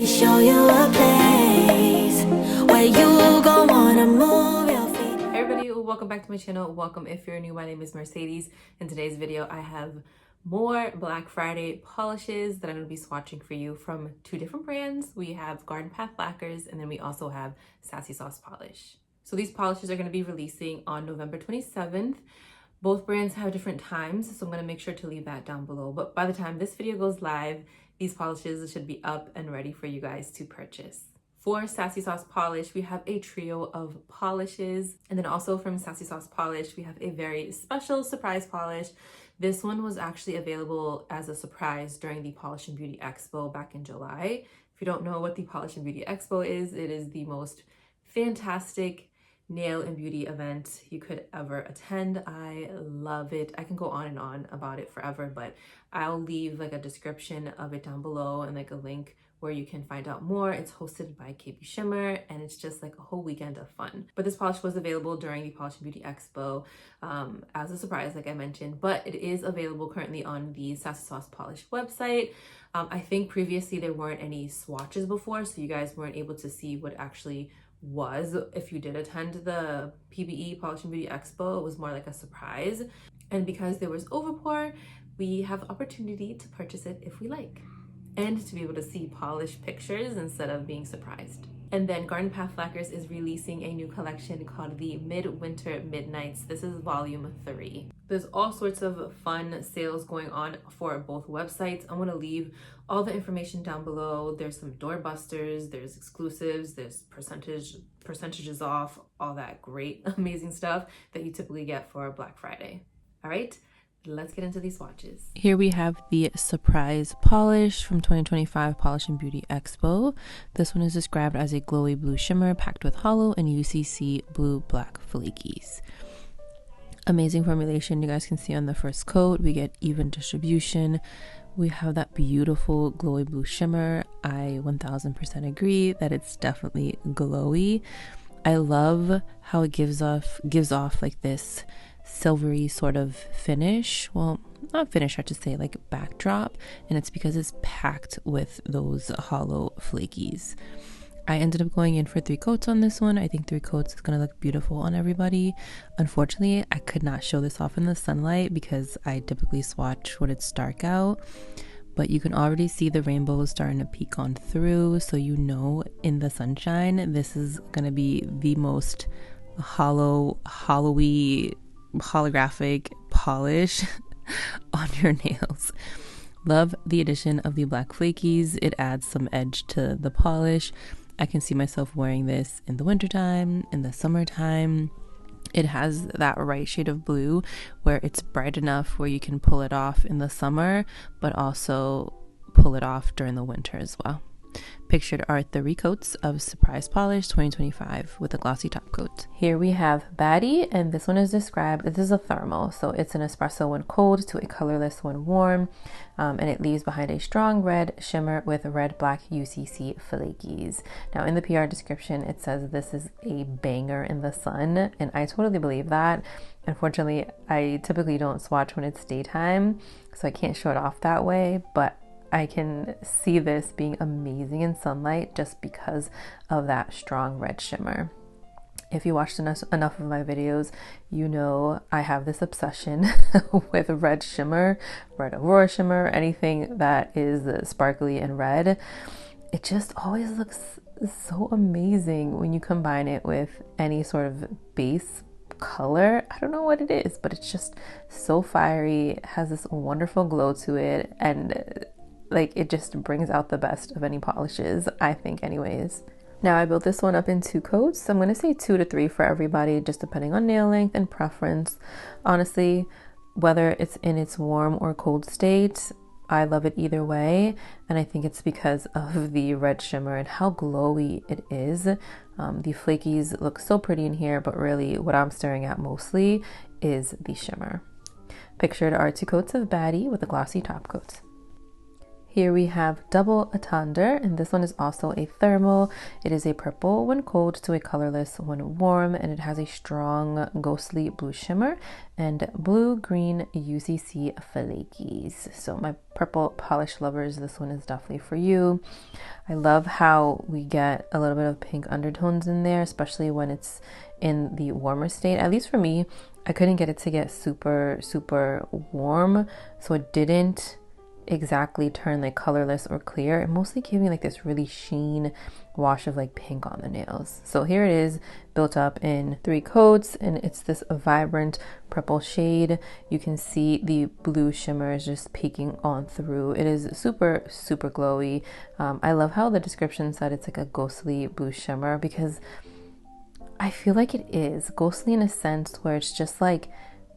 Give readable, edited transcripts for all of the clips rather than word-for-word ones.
Show you a place where you gon' wanna move your feet. Hey everybody, welcome back to my channel. Welcome if you're new. My name is Mercedes. In today's video, I have more Black Friday polishes that I'm going to be swatching for you from two different brands. We have Garden Path Lacquers, and then we also have Sassy Sauce Polish. So these polishes are going to be releasing on November 27th. Both brands have different times, so I'm going to make sure to leave that down below. But by the time this video goes live, these polishes should be up and ready for you guys to purchase. For Sassy Sauce Polish, we have a trio of polishes. And then also from Sassy Sauce Polish, we have a very special surprise polish. This one was actually available as a surprise during the Polish and Beauty Expo back in July. If you don't know what the Polish and Beauty Expo is, it is the most fantastic nail and beauty event you could ever attend. I love it. I can go on and on about it forever, but I'll leave like a description of it down below and like a link where you can find out more. It's hosted by KB Shimmer, and it's just like a whole weekend of fun. But this polish was available during the Polish and Beauty Expo as a surprise, like I mentioned, but it is available currently on the Sassy Sauce Polish website. I think previously there weren't any swatches before, so you guys weren't able to see what actually was. If you did attend the PBE Polish and Beauty Expo, it was more like a surprise. And because there was overpour, we have opportunity to purchase it if we like, and to be able to see polished pictures instead of being surprised. And then Garden Path Lacquers is releasing a new collection called the Midwinter Midnights. This is volume 3. There's all sorts of fun sales going on for both websites. I'm gonna leave all the information down below. There's some doorbusters, there's exclusives, there's percentages off, all that great, amazing stuff that you typically get for Black Friday. All right, let's get into these swatches. Here we have the surprise polish from 2025 Polish and Beauty Expo. This one is described as a glowy blue shimmer packed with hollow and UCC blue black flakies. Amazing formulation. You guys can see on the first coat we get even distribution. We have that beautiful glowy blue shimmer. I 1000% agree that it's definitely glowy. I love how it gives off like this silvery sort of finish. Well, not finish, I should say, like backdrop, and it's because it's packed with those hollow flakies. I ended up going in for 3 coats on this one. I think 3 coats is gonna look beautiful on everybody. Unfortunately, I could not show this off in the sunlight because I typically swatch when it's dark out, but you can already see the rainbows starting to peek on through, so you know in the sunshine this is gonna be the most hollowy holographic polish on your nails. Love the addition of the black flakies. It adds some edge to the polish. I can see myself wearing this in the wintertime, in the summertime. It has that right shade of blue where it's bright enough where you can pull it off in the summer, but also pull it off during the winter as well. Pictured are 3 coats of Surprise Polish 2025 with a glossy top coat. Here we have Baddie, and this one is described, this is a thermal, so it's an espresso when cold to a colorless when warm, and it leaves behind a strong red shimmer with red-black UCC flakies. Now in the PR description it says this is a banger in the sun, and I totally believe that. Unfortunately, I typically don't swatch when it's daytime, so I can't show it off that way, but I can see this being amazing in sunlight just because of that strong red shimmer. If you watched enough of my videos, you know I have this obsession with red shimmer, red aurora shimmer, anything that is sparkly and red. It just always looks so amazing when you combine it with any sort of base color. I don't know what it is, but it's just so fiery. It has this wonderful glow to it, and like it just brings out the best of any polishes, I think anyways. Now I built this one up in 2 coats. I'm going to say 2 to 3 for everybody, just depending on nail length and preference. Honestly, whether it's in its warm or cold state, I love it either way, and I think it's because of the red shimmer and how glowy it is. The flakies look so pretty in here, but really what I'm staring at mostly is the shimmer. Pictured are 2 coats of Baddie with a glossy top coat. Here we have double Entendre, and this one is also a thermal. It is a purple when cold to a colorless when warm, and it has a strong ghostly blue shimmer and blue-green UCC flakies. So my purple polish lovers, this one is definitely for you. I love how we get a little bit of pink undertones in there, especially when it's in the warmer state. At least for me, I couldn't get it to get super, super warm, so it didn't exactly turn like colorless or clear. It mostly gave me like this really sheen wash of like pink on the nails. So here it is, built up in 3 coats, and it's this vibrant purple shade. You can see the blue shimmer is just peeking on through. It is super, super glowy. I love how the description said it's like a ghostly blue shimmer, because I feel like it is ghostly in a sense where it's just like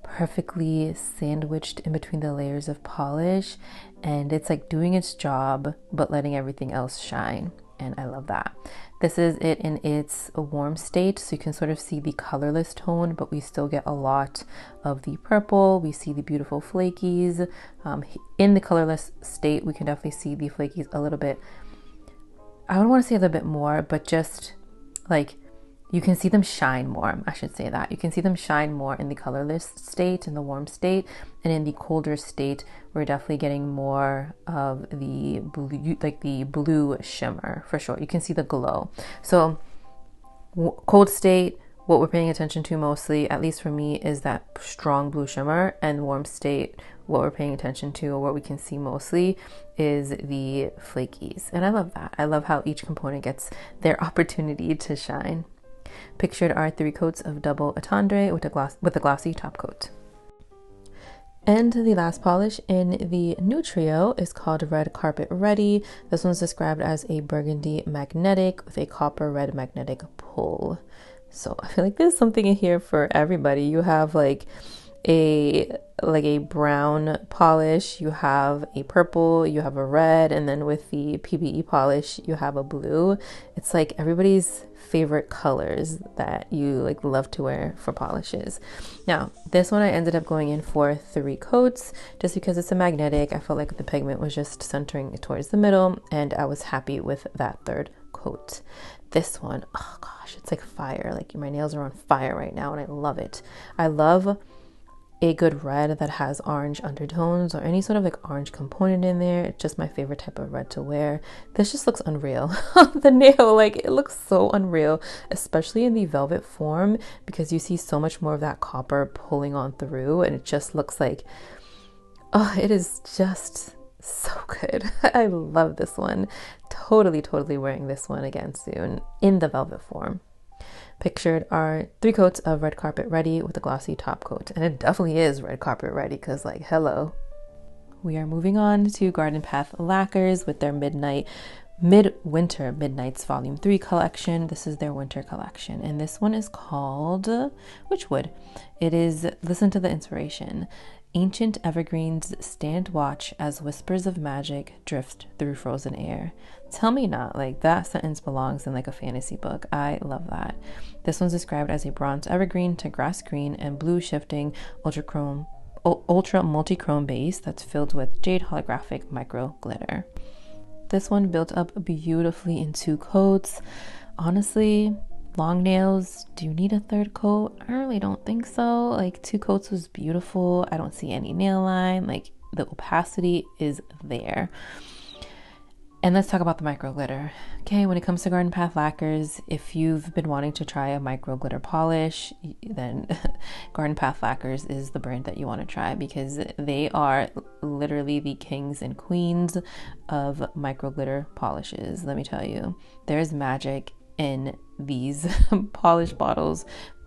perfectly sandwiched in between the layers of polish, and it's like doing its job but letting everything else shine, and I love that. This is it in its warm state, so you can sort of see the colorless tone, but we still get a lot of the purple. We see the beautiful flakies. In the colorless state, we can definitely see the flakies a little bit, I don't want to say a little bit more, but just like you can see them shine more. I should say that. You can see them shine more in the colorless state, in the warm state, and in the colder state, we're definitely getting more of the blue, like the blue shimmer for sure. You can see the glow. So cold state, what we're paying attention to mostly, at least for me, is that strong blue shimmer, and warm state, what we're paying attention to, or what we can see mostly, is the flakies. And I love that. I love how each component gets their opportunity to shine. Pictured are 3 coats of double Entendre with a glossy top coat. And the last polish in the new trio is called Red Carpet Ready. This one's described as a burgundy magnetic with a copper red magnetic pull. So I feel like there's something in here for everybody. You have like a brown polish, you have a purple, you have a red, and then with the PBE polish you have a blue. It's like everybody's favorite colors that you like love to wear for polishes. Now this one I ended up going in for 3 coats just because it's a magnetic. I felt like the pigment was just centering towards the middle, and I was happy with that 3rd coat. This one, oh gosh, it's like fire. Like my nails are on fire right now, and I love it. I love a good red that has orange undertones or any sort of like orange component in there. It's just my favorite type of red to wear. This just looks unreal on the nail. Like it looks so unreal, especially in the velvet form, because you see so much more of that copper pulling on through, and it just looks like, oh, it is just so good. I love this one. Totally wearing this one again soon in the velvet form. Pictured are 3 coats of Red Carpet Ready with a glossy top coat. And it definitely is Red Carpet Ready, because like, hello. We are moving on to Garden Path Lacquers with their Midwinter Midnights Volume 3 collection. This is their winter collection, and this one is called Witchwood. It is, listen to the inspiration. Ancient evergreens stand watch as whispers of magic drift through frozen air. Tell me not, like that sentence belongs in like a fantasy book. I love that. This one's described as a bronze evergreen to grass green and blue shifting ultra multi-chrome base that's filled with jade holographic micro glitter. This one built up beautifully in 2 coats. Honestly, long nails, do you need a 3rd coat? I really don't think so. Like 2 coats was beautiful. I don't see any nail line. Like the opacity is there. And let's talk about the micro glitter. Okay, when it comes to Garden Path Lacquers, if you've been wanting to try a micro glitter polish, then Garden Path Lacquers is the brand that you want to try, because they are literally the kings and queens of micro glitter polishes. Let me tell you, there's magic in these polish bottles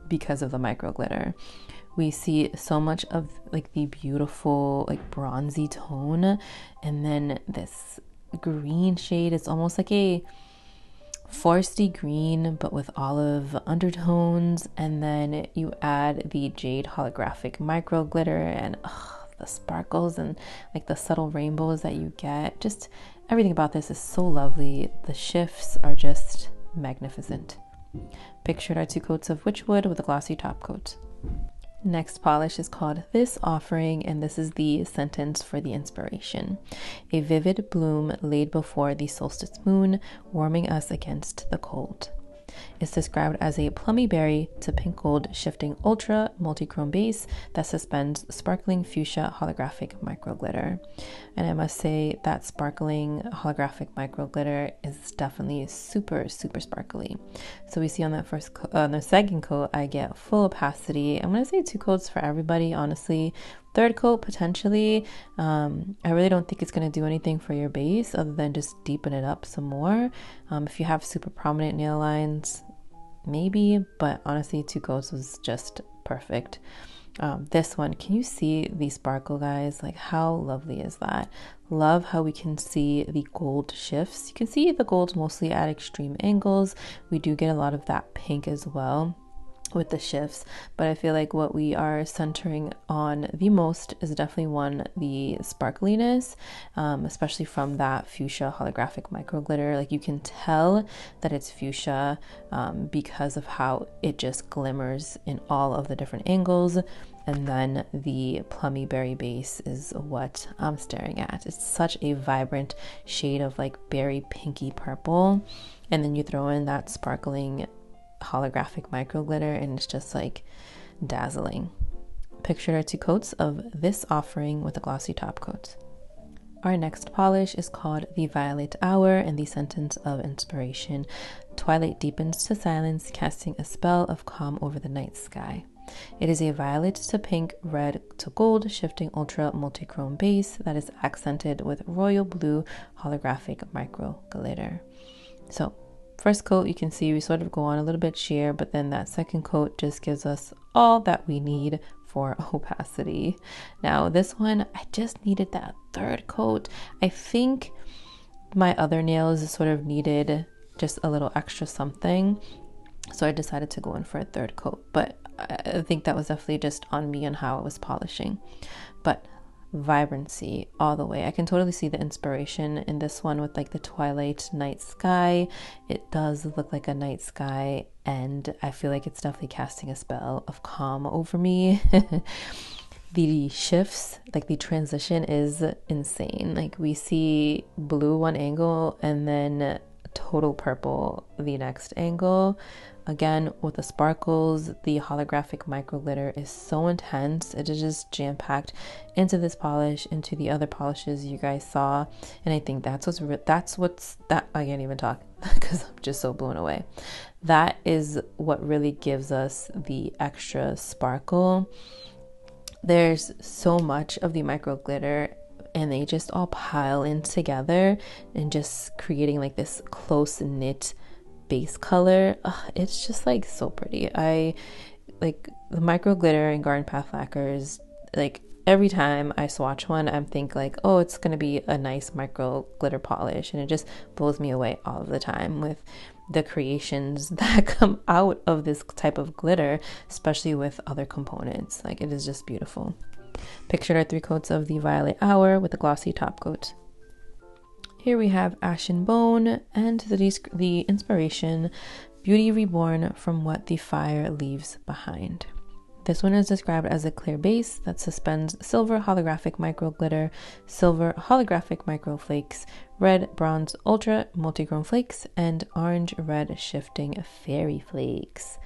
because of the micro glitter. We see so much of like the beautiful like bronzy tone, and then this green shade. It's almost like a foresty green but with olive undertones, and then you add the jade holographic micro glitter, and the sparkles and like the subtle rainbows that you get. Just everything about this is so lovely. The shifts are just magnificent. Pictured are 2 coats of Witchwood with a glossy top coat. Next polish is called This Offering, and this is the sentence for the inspiration. A vivid bloom laid before the solstice moon, warming us against the cold. It's described as a plummy berry to pink gold shifting ultra multi-chrome base that suspends sparkling fuchsia holographic micro glitter. And I must say that sparkling holographic micro glitter is definitely super sparkly. So we see on that the second coat, I get full opacity. I'm going to say 2 coats for everybody, honestly. Third coat, potentially. I really don't think it's going to do anything for your base other than just deepen it up some more. If you have super prominent nail lines, maybe, but honestly 2 coats was just perfect. This one, can you see the sparkle, guys? Like, how lovely is that? Love how we can see the gold shifts. You can see the gold mostly at extreme angles. We do get a lot of that pink as well with the shifts, but I feel like what we are centering on the most is definitely the sparkliness, especially from that fuchsia holographic micro glitter. Like, you can tell that it's fuchsia because of how it just glimmers in all of the different angles. And then the plummy berry base is what I'm staring at. It's such a vibrant shade of like berry pinky purple, and then you throw in that sparkling holographic micro glitter and it's just like dazzling. Pictured are 2 coats of This Offering with a glossy top coat. Our next polish is called The Violet Hour, and the sentence of inspiration: twilight deepens to silence, casting a spell of calm over the night sky. It is a violet to pink, red to gold shifting ultra multi-chrome base that is accented with royal blue holographic micro glitter. So first coat, you can see we sort of go on a little bit sheer, but then that second coat just gives us all that we need for opacity. Now this one, I just needed that third coat. I think my other nails sort of needed just a little extra something, so I decided to go in for a third coat, but I think that was definitely just on me and how I was polishing. But vibrancy all the way. I can totally see the inspiration in this one with like the twilight night sky. It does look like a night sky, and I feel like it's definitely casting a spell of calm over me. The shifts, like the transition is insane. Like, we see blue one angle and then total purple the next angle. Again, with the sparkles, the holographic micro glitter is so intense. It is just jam-packed into this polish, into the other polishes you guys saw. And I think I can't even talk because I'm just so blown away. That is what really gives us the extra sparkle. There's so much of the micro glitter, and they just all pile in together and just creating like this close-knit base color. It's just like so pretty. I like the micro glitter in Garden Path Lacquers. Like, every time I swatch one, I'm think like, oh, it's gonna be a nice micro glitter polish, and it just blows me away all of the time with the creations that come out of this type of glitter, especially with other components. Like, it is just beautiful. Pictured are 3 coats of the Violet Hour with a glossy top coat. Here we have Ashen Bone and the inspiration: beauty reborn from what the fire leaves behind. This one is described as a clear base that suspends silver holographic micro glitter, silver holographic micro flakes, red bronze ultra multi-chrome flakes, and orange red shifting fairy flakes.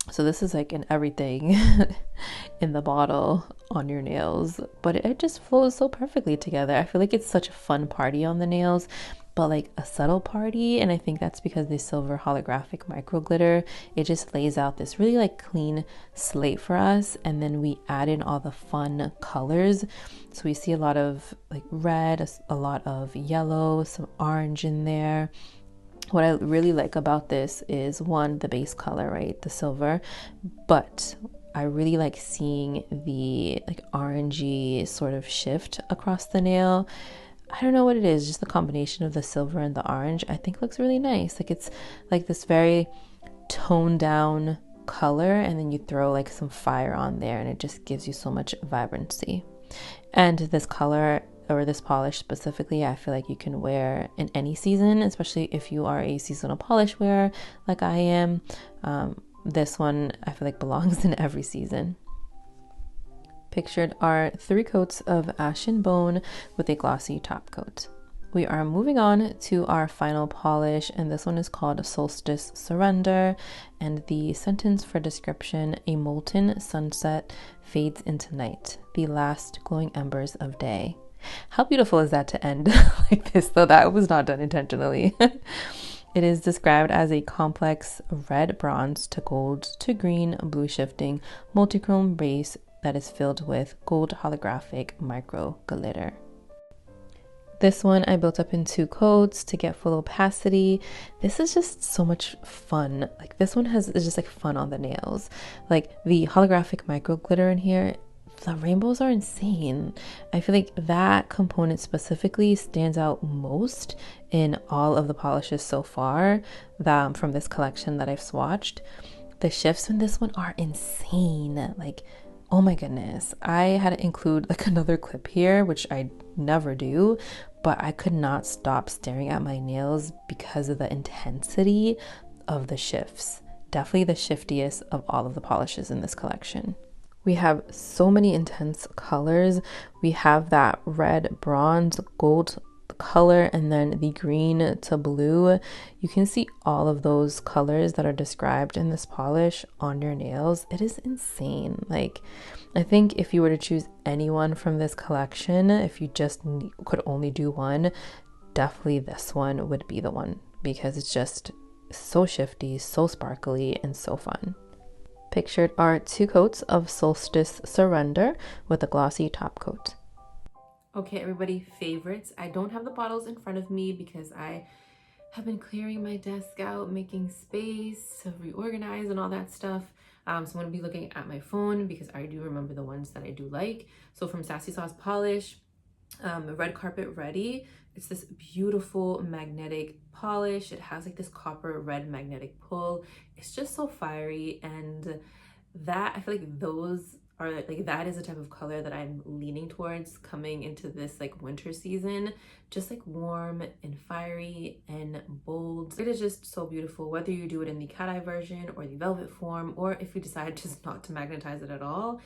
So this is like an everything in the bottle on your nails, but it just flows so perfectly together. I feel like it's such a fun party on the nails, but like a subtle party. And I think that's because the silver holographic micro glitter, it just lays out this really like clean slate for us. And then we add in all the fun colors. So we see a lot of like red, a lot of yellow, some orange in there. What I really like about this is, one, the base color, right? The silver, but I really like seeing the like orangey sort of shift across the nail. I don't know what it is, just the combination of the silver and the orange, I think looks really nice. Like, it's like this very toned down color, and then you throw like some fire on there, and it just gives you so much vibrancy. And this color, or this polish specifically, I feel like you can wear in any season, especially if you are a seasonal polish wearer like I am. This one I feel like belongs in every season. Pictured are 3 coats of ashen bone with a glossy top coat. We are moving on to our final polish, and this one is called Solstice Surrender, and the sentence for description: a molten sunset fades into night, the last glowing embers of day. How beautiful is that to end like this, though that was not done intentionally. It is described as a complex red bronze to gold to green blue shifting multichrome base that is filled with gold holographic micro glitter. This one I built up in 2 coats to get full opacity. This is just so much fun. Like this one is just like fun on the nails. Like the holographic micro glitter in here, the rainbows are insane. I feel like that component specifically stands out most in all of the polishes so far from this collection that I've swatched. The shifts in this one are insane. Like, oh my goodness. I had to include like another clip here, which I never do, but I could not stop staring at my nails because of the intensity of the shifts. Definitely the shiftiest of all of the polishes in this collection. We have so many intense colors. We have that red, bronze, gold color, and then the green to blue. You can see all of those colors that are described in this polish on your nails. It is insane. Like, I think if you were to choose anyone from this collection, if you just could only do one, definitely this one would be the one, because it's just so shifty, so sparkly, and so fun. Pictured are 2 coats of Solstice Surrender with a glossy top coat. Okay, everybody, favorites. I don't have the bottles in front of me because I have been clearing my desk out, making space to reorganize and all that stuff. So I'm going to be looking at my phone because I do remember the ones that I do like. So from Sassy Sauce Polish, Red Carpet Ready. It's this beautiful magnetic polish. It has like this copper red magnetic pull. It's just so fiery, and that, I feel like those are like, that is the type of color that I'm leaning towards coming into this like winter season. Just like warm and fiery and bold. It is just so beautiful, whether you do it in the cat eye version or the velvet form, or if you decide just not to magnetize it at all.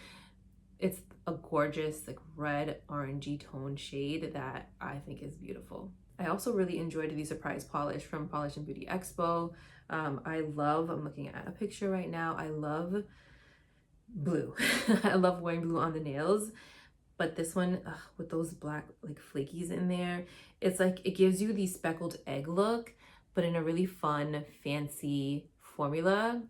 It's a gorgeous like red orangey tone shade that I think is beautiful. I also really enjoyed the surprise polish from Polish and Beauty Expo. I'm looking at a picture right now. I love blue. I love wearing blue on the nails, but this one with those black like flakies in there, it's like it gives you the speckled egg look, but in a really fun, fancy formula.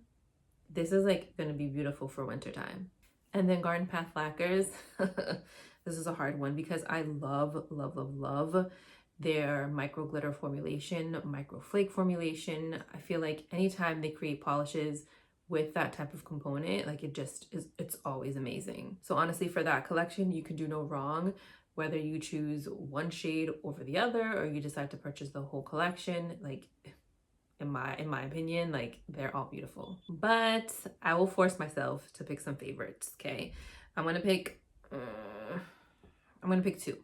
This is like gonna be beautiful for wintertime. And then Garden Path Lacquers. This is a hard one because I love their micro glitter formulation, micro flake formulation. I feel like anytime they create polishes with that type of component, like it's always amazing. So honestly, for that collection, you can do no wrong, whether you choose one shade over the other or you decide to purchase the whole collection. Like, in my opinion, like they're all beautiful. But I will force myself to pick some favorites. Okay, I'm gonna pick 2.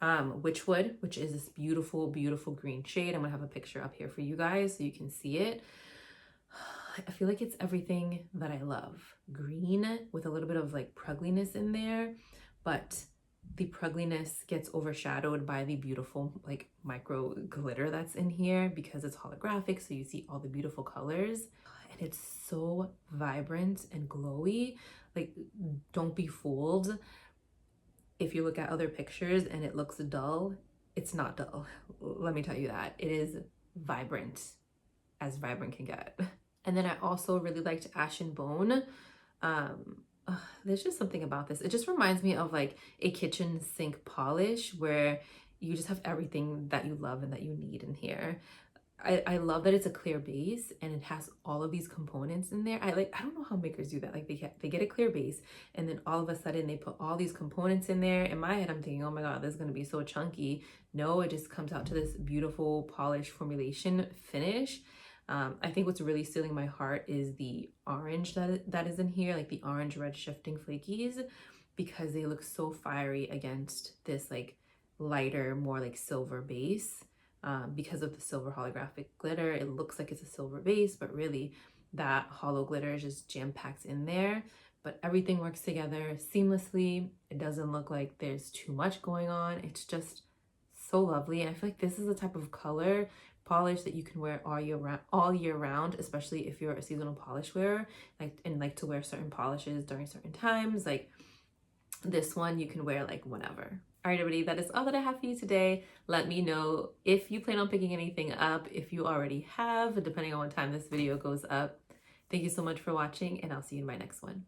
Witchwood, which is this beautiful green shade. I'm gonna have a picture up here for you guys so you can see it. I feel like it's everything that I love. Green with a little bit of like pruggliness in there, but the pruggliness gets overshadowed by the beautiful like micro glitter that's in here because it's holographic, so you see all the beautiful colors, and it's so vibrant and glowy. Like, don't be fooled if you look at other pictures and it looks dull. It's not dull. Let me tell you that. It is vibrant, as vibrant can get. And then I also really liked Ashen Bone. There's just something about this. It just reminds me of like a kitchen sink polish where you just have everything that you love and that you need in here. I love that it's a clear base and it has all of these components in there. I don't know how makers do that. Like they get a clear base and then all of a sudden they put all these components in there. In my head, I'm thinking, oh my God, this is going to be so chunky. No, it just comes out to this beautiful polish formulation finish. I think what's really stealing my heart is the orange that is in here, like the orange red shifting flakies, because they look so fiery against this like lighter, more like silver base. Because of the silver holographic glitter, it looks like it's a silver base, but really that hollow glitter is just jam-packed in there. but everything works together seamlessly. It doesn't look like there's too much going on. It's just so lovely. And I feel like this is the type of color polish that you can wear all year round, especially if you're a seasonal polish wearer, like to wear certain polishes during certain times. Like this one you can wear like whenever. All right, everybody, that is all that I have for you today. Let me know if you plan on picking anything up, if you already have, depending on what time this video goes up. Thank you so much for watching, and I'll see you in my next one.